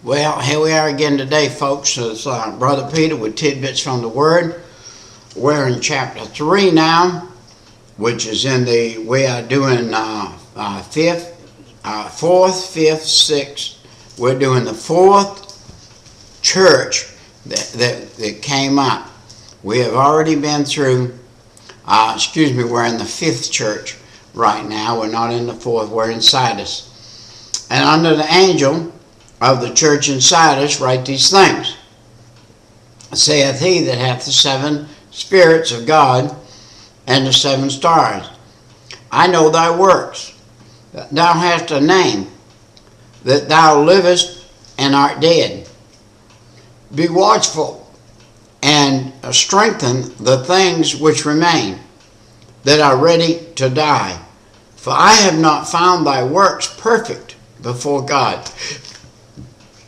Well, here we are again today, folks. It's Brother Peter with tidbits from the Word. We're in chapter 3 now, which is we are doing 4th, 5th, 6th. We're doing the 4th church that came up. We have already been through, we're in the 5th church right now. We're not in the 4th, we're in Sardis. And under the angel of the church in Sardis write these things. Saith he that hath the 7 spirits of God and the 7 stars, I know thy works, that thou hast a name, that thou livest and art dead. Be watchful and strengthen the things which remain, that are ready to die. For I have not found thy works perfect before God.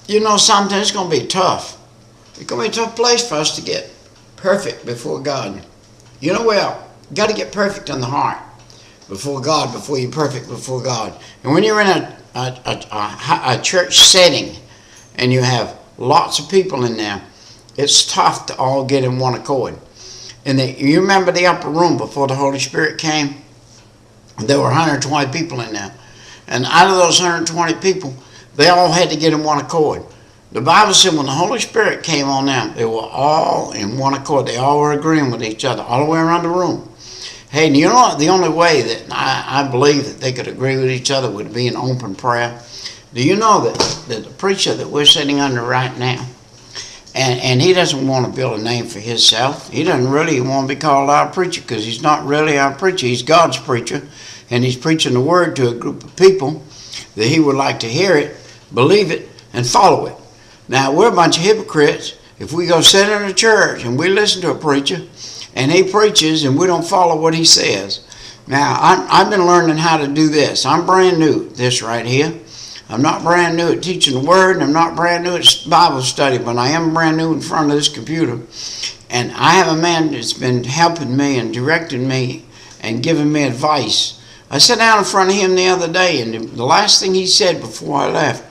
You know, sometimes it's going to be tough. It's going to be a tough place for us to get perfect before God. You know, you got to get perfect in the heart before God, before you're perfect before God. And when you're in a church setting and you have lots of people in there, it's tough to all get in one accord. And you remember the upper room before the Holy Spirit came? There were 120 people in there. And out of those 120 people, they all had to get in one accord. The Bible said when the Holy Spirit came on them, they were all in one accord. They all were agreeing with each other all the way around the room. Hey, you know what? The only way that I believe that they could agree with each other would be an open prayer. Do you know that the preacher that we're sitting under right now, and he doesn't want to build a name for himself. He doesn't really want to be called our preacher because he's not really our preacher. He's God's preacher, and he's preaching the word to a group of people that he would like to hear it, believe it, and follow it. Now, we're a bunch of hypocrites if we go sit in a church and we listen to a preacher and he preaches and we don't follow what he says. Now, I've been learning how to do this. I'm brand new at this right here. I'm not brand new at teaching the word, and I'm not brand new at Bible study, but I am brand new in front of this computer. And I have a man that's been helping me and directing me and giving me advice. I sat down in front of him the other day, and the last thing he said before I left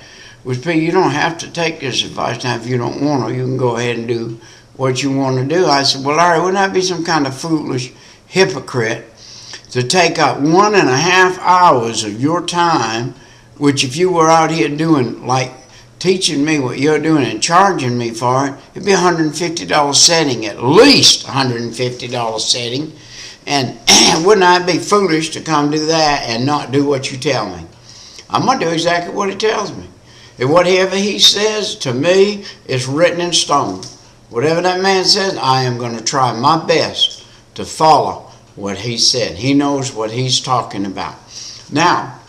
was, Pete, you don't have to take this advice now if you don't want to. You can go ahead and do what you want to do. I said, well, Larry, wouldn't that be some kind of foolish hypocrite to take up 1.5 hours of your time, which if you were out here doing, like teaching me what you're doing and charging me for it, it'd be $150 setting, at least $150 setting. And wouldn't I be foolish to come do that and not do what you tell me? I'm going to do exactly what he tells me. And whatever he says to me is written in stone. Whatever that man says, I am going to try my best to follow what he said. He knows what he's talking about. Now,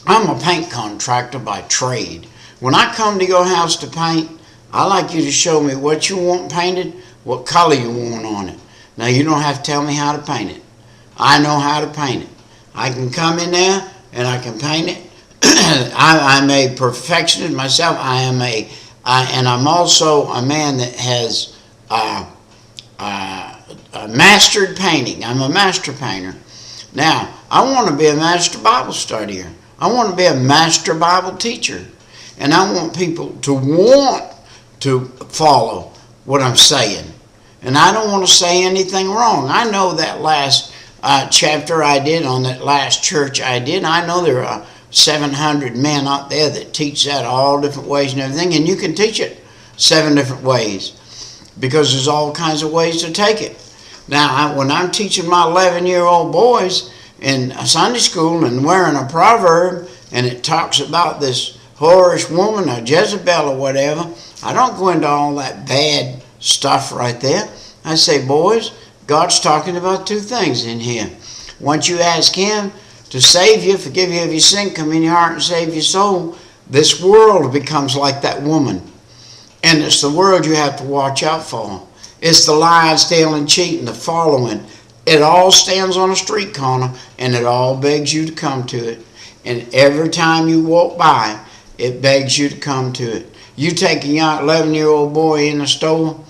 I'm a paint contractor by trade. When I come to your house to paint, I like you to show me what you want painted, what color you want on it. Now, you don't have to tell me how to paint it. I know how to paint it. I can come in there and I can paint it. I'm a perfectionist myself. And I'm also a man that has mastered painting. I'm a master painter. Now, I want to be a master Bible studier. I want to be a master Bible teacher. And I want people to want to follow what I'm saying. And I don't want to say anything wrong. I know that last chapter I did on that last church I did. I know there are 700 men out there that teach that all different ways and everything. And you can teach it 7 different ways because there's all kinds of ways to take it. Now, when I'm teaching my 11-year-old boys in Sunday school and wearing a proverb and it talks about this whorish woman or Jezebel or whatever, I don't go into all that bad stuff right there. I say, boys, God's talking about 2 things in here. Once you ask him to save you, forgive you of your sin, come in your heart and save your soul, this world becomes like that woman. And it's the world you have to watch out for. It's the lying, stealing, cheating, the following. It all stands on a street corner, and it all begs you to come to it. And every time you walk by, it begs you to come to it. You take a young 11-year-old boy in the store,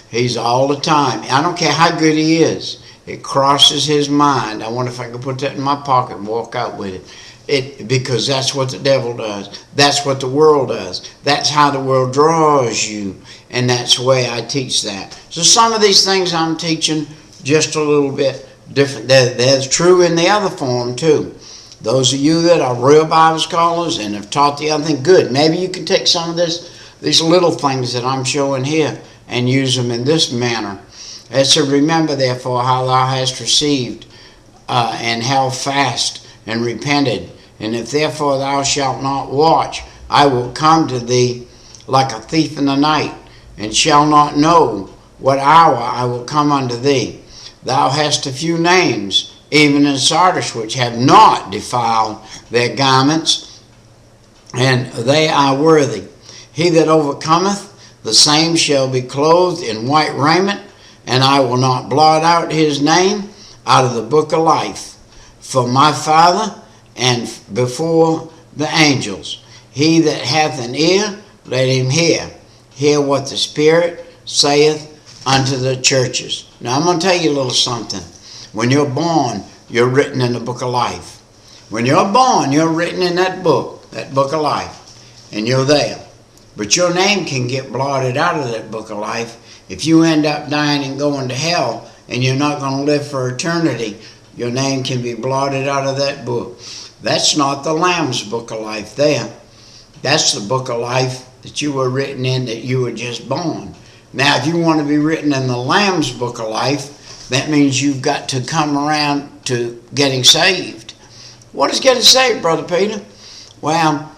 he's all the time. I don't care how good he is. It crosses his mind. I wonder if I could put that in my pocket and walk out with it. Because that's what the devil does. That's what the world does. That's how the world draws you. And that's the way I teach that. So some of these things I'm teaching just a little bit different. That's true in the other form too. Those of you that are real Bible scholars and have taught the other thing, good. Maybe you can take some of these little things that I'm showing here and use them in this manner. It said, remember therefore how thou hast received and held fast and repented. And if therefore thou shalt not watch, I will come to thee like a thief in the night, and shall not know what hour I will come unto thee. Thou hast a few names, even in Sardis, which have not defiled their garments, and they are worthy. He that overcometh, the same shall be clothed in white raiment, and I will not blot out his name out of the book of life, for my Father and before the angels. He that hath an ear, let him hear what the Spirit saith unto the churches. Now I'm going to tell you a little something. When you're born, you're written in the book of life. When you're born, you're written in that book of life, and you're there. But your name can get blotted out of that book of life if you end up dying and going to hell, and you're not going to live for eternity. Your name can be blotted out of that book. That's not the Lamb's book of life there. That's the book of life that you were written in, that you were just born. Now, if you want to be written in the Lamb's book of life, that means you've got to come around to getting saved. What is getting saved, Brother Peter? Well,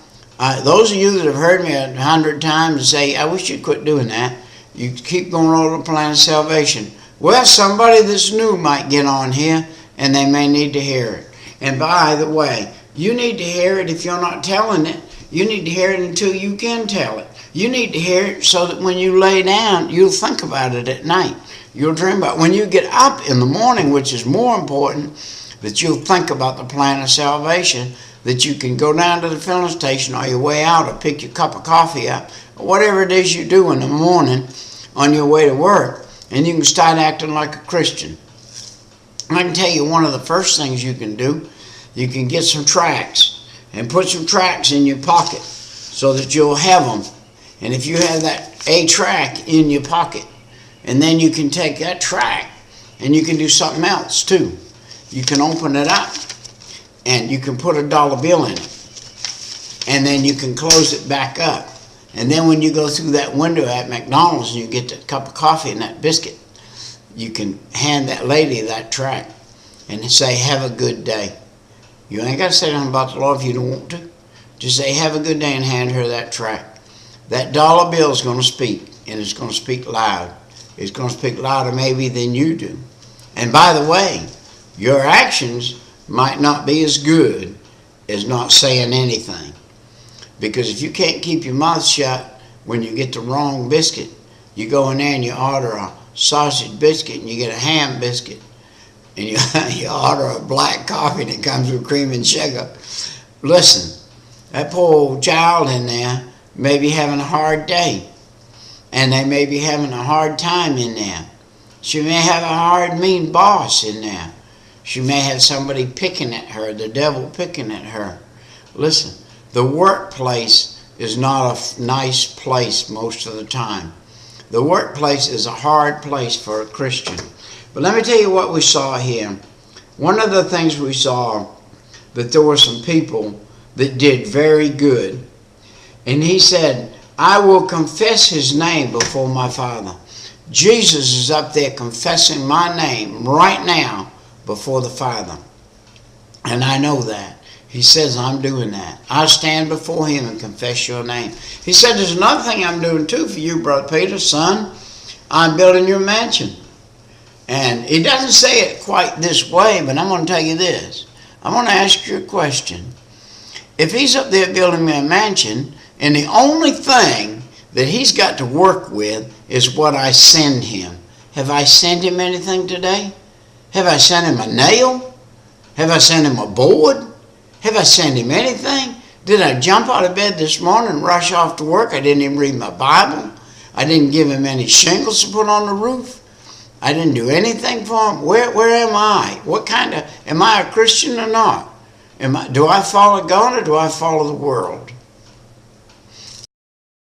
those of you that have heard me 100 times say, I wish you'd quit doing that. You keep going over the plan of salvation. Well, somebody that's new might get on here, and they may need to hear it. And by the way, you need to hear it if you're not telling it. You need to hear it until you can tell it. You need to hear it so that when you lay down, you'll think about it at night. You'll dream about it. When you get up in the morning, which is more important, that you'll think about the plan of salvation, that you can go down to the filling station on your way out or pick your cup of coffee up, or whatever it is you do in the morning on your way to work, and you can start acting like a Christian. I can tell you one of the first things you can do, you can get some tracts and put some tracts in your pocket so that you'll have them. And if you have that A tract in your pocket, and then you can take that tract and you can do something else too. You can open it up and you can put a dollar bill in it, and then you can close it back up. And then when you go through that window at McDonald's and you get that cup of coffee and that biscuit, you can hand that lady that tract and say, have a good day. You ain't got to say nothing about the Lord if you don't want to. Just say, have a good day, and hand her that tract. That dollar bill is going to speak, and it's going to speak loud. It's going to speak louder maybe than you do. And by the way, your actions might not be as good as not saying anything. Because if you can't keep your mouth shut when you get the wrong biscuit, you go in there and you order a sausage biscuit and you get a ham biscuit, and you order a black coffee that comes with cream and sugar. Listen, that poor old child in there may be having a hard day, and they may be having a hard time in there. She may have a hard, mean boss in there. She may have somebody picking at her, the devil picking at her. Listen, the workplace is not a nice place most of the time. The workplace is a hard place for a Christian. But let me tell you what we saw here. One of the things we saw, that there were some people that did very good. And he said, I will confess his name before my Father. Jesus is up there confessing my name right now before the Father. And I know that. He says, I'm doing that. I stand before him and confess your name. He said, there's another thing I'm doing too for you, Brother Peter. Son, I'm building your mansion. And he doesn't say it quite this way, but I'm going to tell you this. I'm going to ask you a question. If he's up there building me a mansion, and the only thing that he's got to work with is what I send him. Have I sent him anything today? Have I sent him a nail? Have I sent him a board? Have I sent him anything? Did I jump out of bed this morning and rush off to work? I didn't even read my Bible. I didn't give him any shingles to put on the roof. I didn't do anything for him. Where am I? What kind of, am I a Christian or not? Do I follow God or do I follow the world?